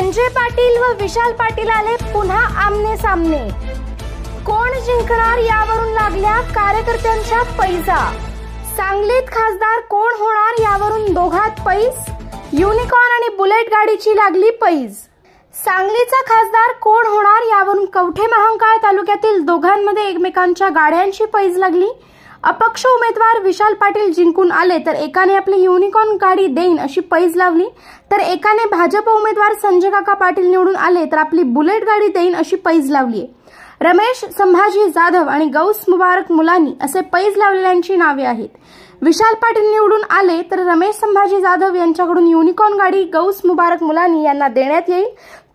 संजय पाटील व विशाल पाटील आले पुन्हा आमने सामने। कोण जिंकणार यावरून लागल्या कार्यकर्त्यांच्या पैजा। सांगलीत खासदार कोण होणार यावरून दोघात पैज। युनिकॉर्न आणि बुलेट गाडीची लागली पैज। सांगलीचा खासदार कोण होणार यावरून कवठे महांकाळ तालुक्यातील दोघांमध्ये एकमेकांच्या गाड्यांची पैज लागली। अपक्ष उमेदवार विशाल पाटील जिंकून आले तर एकाने आपली युनिकॉर्न गाडी देईन अशी पैज लावली, तर एकाने भाजप उमेदवार संजय काका पाटील निवडून आले तर आपली बुलेट गाडी देईन अशी पैज लावली। रमेश संभाजी जाधव आणि गौस मुबारक मुलानी असे पैज लावलेल्यांची नावे आहेत। विशाल पाटील निवडून आले तर रमेश संभाजी जाधव यांच्याकडून युनिकॉर्न गाडी गौस मुबारक मुलानी यांना देण्यात येईल,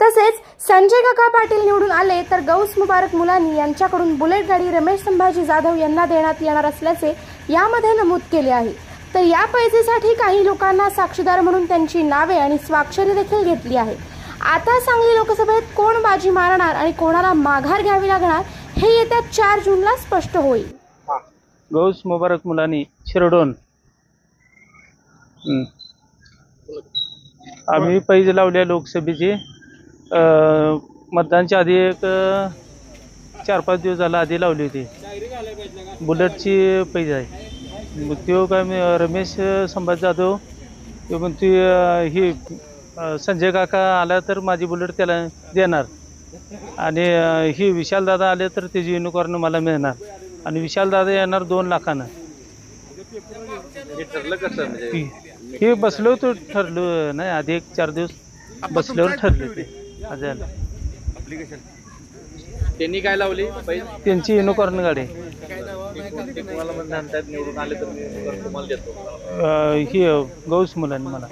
तसेच संजय काका पाटील निवडून आले तर गौस मुबारक मुलानी यांच्याकडून बुलेट गाडी रमेश संभाजी जाधव यांना देण्यात येणार असल्याचे यामध्ये नमूद केले आहे। तर या पैजेसाठी काही लोकांना साक्षीदार म्हणून त्यांची नावे आणि स्वाक्षरी देखील घेतली आहे। आता सांगली लोकसभेत कोण बाजी मारणार आणि कोणाला माघार घ्यावी लागणार हे येत्या 4 जूनला स्पष्ट होईल। गौस मुबारक मुलानी शिरडोन आम्ही पैज लावल्या लोकसभेची मतदानच्या आधी एक 4-5 दिवस झाला आधी लावली होती। बुलेटची पैज आहे। मग तो काय रमेश संभाजी जाधव तो म्हणते ही संजय काका आला तर माझी बुलेट त्याला देणार आणि ही विशाल दादा आले तर त्याची युनिकॉर्न मला मिळणार आणि विशाल दादा येणार 2 लाखानं। ठरलं कसं म्हणजे हे बसलो होतो ठरलं नाही आधी एक 4 दिवस बसल्यावर ठरले ते आजाला। त्यांनी काय लावली त्यांची युनिकॉर्न गाडी तुम्हाला म्हणतात निवडून आले तर मी तुम्हाला देतो ही गौस मुलांनी मला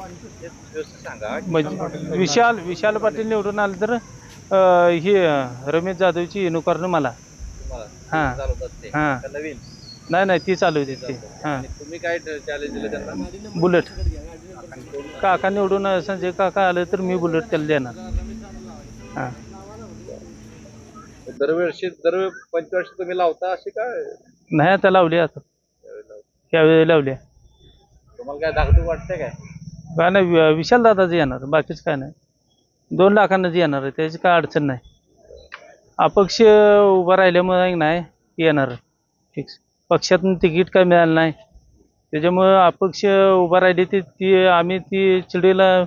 सांगा। विशाल पाटील निवडून आले तर ही रमेश जाधवची युनिकॉर्न मला नवीन नाही ती चालू होती ती। तुम्ही काय चॅलेंज दिलं त्यांना? बुलेट काका निवडून संजय काका आले तर मी बुलेट त्याला देणार। दरवर्षी 5 वर्ष तुम्ही लावता अशी काय? नाही आता लावली, आता त्यावेळी लावली। तुम्हाला काय धाकधूक वाटते काय नाही विशाल दादाच येणार, बाकीच काय नाही। 2 लाखांनाच येणार आहे, त्याची काय अडचण नाही। अपक्ष उभा राहिल्यामुळे नाही येणार फिक्स। पक्षातून तिकीट काय मिळालं नाही त्याच्यामुळे अपक्ष उभा राहिली ती आम्ही ती चिडीला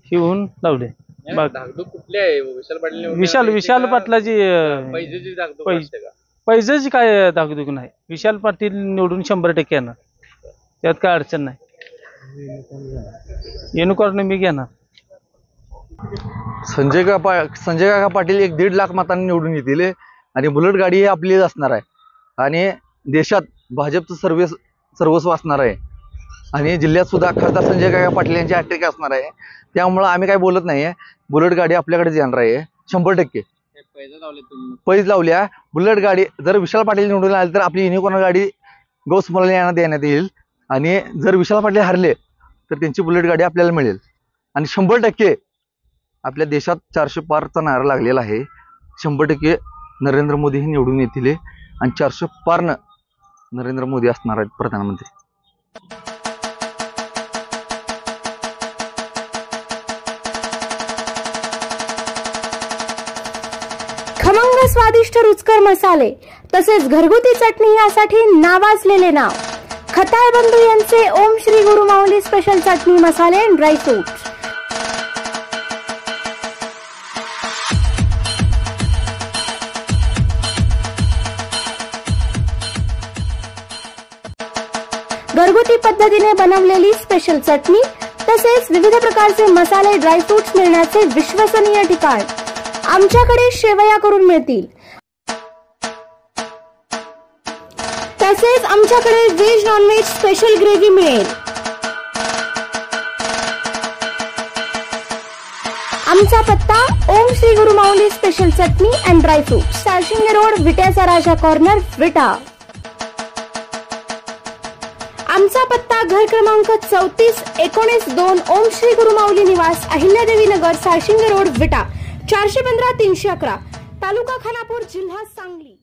घेऊन लावले। धाकधूक कुठली आहे? विशाल पाटलाची पैजेची काय धाकधूक नाही। विशाल पाटील निवडून 100% येणार, त्यात काय अडचण नाही। युनिकॉर्न मी घेणार। संजय काका पाटील 1.5 लाख मतांनी निवडून येतील आणि बुलेट गाडी ही आपली असणार आहे आणि देशात भाजपचं सर्वस्व असणार आहे आणि जिल्ह्यात सुद्धा खासदार संजय काका पाटील यांची हॅट्रिक असणार आहे। त्यामुळे आम्ही काय बोलत नाहीये, बुलेट गाडी आपल्याकडेच येणार आहे 100%। पैज लावल्या बुलेट गाडी जर विशाल पाटील निवडून आले तर आपली युनिकॉर्न गाडी गौस मुलानी यांना देण्यात येईल आणि जर विशाल पाटील हरले तर त्यांची बुलेट गाडी आपल्याला मिळेल आणि 100% आपल्या देशात 400 पारचा नारा लागलेला आहे। 100% नरेंद्र मोदी हे निवडून येतील आणि 400 पारनं नरेंद्र मोदी असणार आहेत प्रधानमंत्री। खमंग स्वादिष्ट रुचकर मसाले तसेच घरगुती चटणी यासाठी नावाजलेले नाव खताळ बंधू यांचे ओम श्री गुरु माऊली स्पेशल चटणी मसाले अँड ड्राय फ्रूट्स। घरगुती पद्धतीने बनवलेली स्पेशल चटणी तसेच विविध प्रकारचे मसाले ड्रायफ्रुट्स मिळण्याचे विश्वसनीय ठिकाण। आमच्याकडे शेवया करून मिळतील, तसेच आमच्याकडे veg non veg special gravy मिळेल। आमचा पत्ता Om Shri Guru Mauli special chutney and dry fruits, Sarshinge road, विट्याचा राजा कॉर्नर, विटा। आमचा पत्ता घर क्रमांक 34-19-2 ओम श्री गुरु माऊली निवास, अहिल्यादेवी नगर, सारशिंगे रोड, विटा, 415-311, तालुका खानापूर, जिल्हा सांगली।